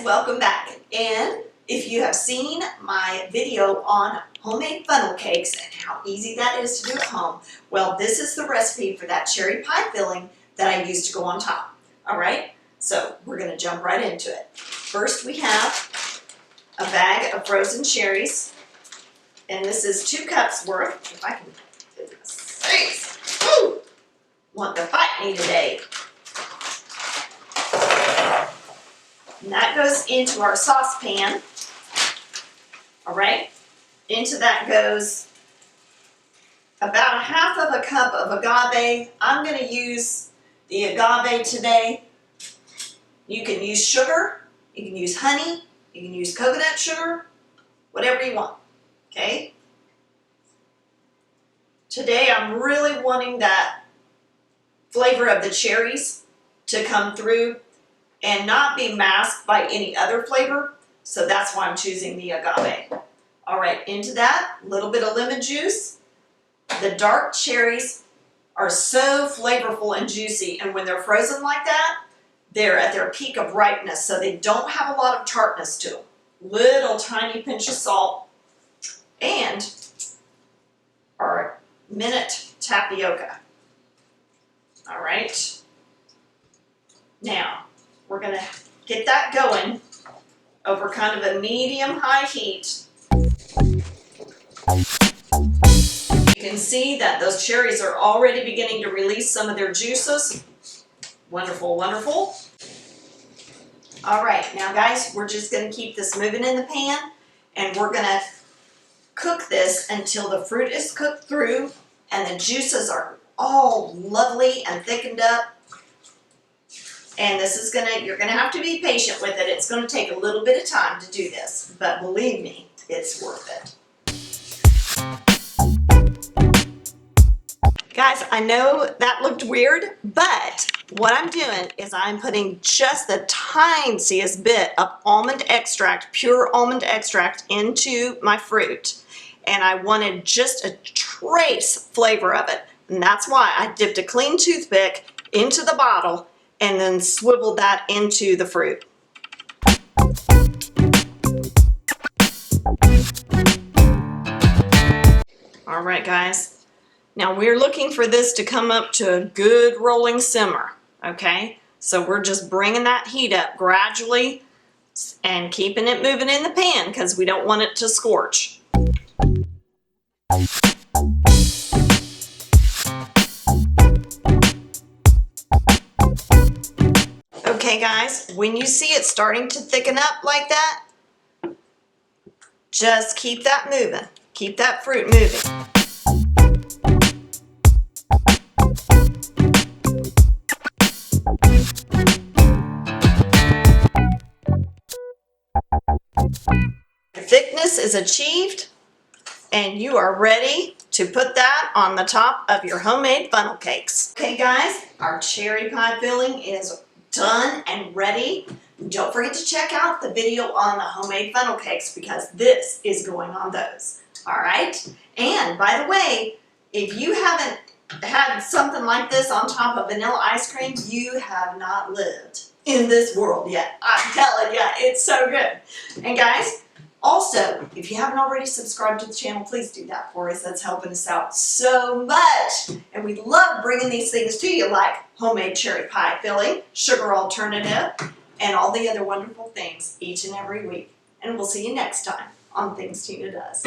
guys, welcome back. And if you have seen my video on homemade funnel cakes and how easy that is to do at home, well, this is the recipe for that cherry pie filling that I used to go on top. All right, so we're going to jump right into it. First, we have a bag of frozen cherries, and this is 2 cups worth. If I can do this. Woo! Want to fight me today. And that goes into our saucepan. All right, into that goes about 1/2 cup of agave. I'm going to use the agave today. You can use sugar, you can use honey, you can use coconut sugar, whatever you want, okay? Today I'm really wanting that flavor of the cherries to come through and not be masked by any other flavor, so that's why I'm choosing the agave. All right, into that, a little bit of lemon juice. The dark cherries are so flavorful and juicy, and when they're frozen like that, they're at their peak of ripeness, so they don't have a lot of tartness to them. Little tiny pinch of salt, and our Minute Tapioca. All right, now we're going to get that going over kind of a medium-high heat. You can see that those cherries are already beginning to release some of their juices. Wonderful, wonderful. All right, now guys, we're just going to keep this moving in the pan, and we're going to cook this until the fruit is cooked through and the juices are all lovely and thickened up. And this is you're gonna have to be patient with it. It's gonna take a little bit of time to do this, but believe me, it's worth it. Guys, I know that looked weird, but what I'm doing is I'm putting just the tiniest bit of almond extract, pure almond extract, into my fruit. And I wanted just a trace flavor of it. And that's why I dipped a clean toothpick into the bottle and then swiveled that into the fruit. All right, guys. Now we're looking for this to come up to a good rolling simmer, okay? So we're just bringing that heat up gradually and keeping it moving in the pan because we don't want it to scorch. Okay guys, when you see it starting to thicken up like that, just keep that moving. Keep that fruit moving. The thickness is achieved, and you are ready to put that on the top of your homemade funnel cakes. Okay guys, our cherry pie filling is done and ready. Don't forget to check out the video on the homemade funnel cakes because this is going on those. All right? And by the way, if you haven't had something like this on top of vanilla ice cream, you have not lived in this world yet. I'm telling you, it's so good. And guys, also, if you haven't already subscribed to the channel, please do that for us. That's helping us out so much. And we love bringing these things to you like homemade cherry pie filling, sugar alternative, and all the other wonderful things each and every week. And we'll see you next time on Things Tina Does.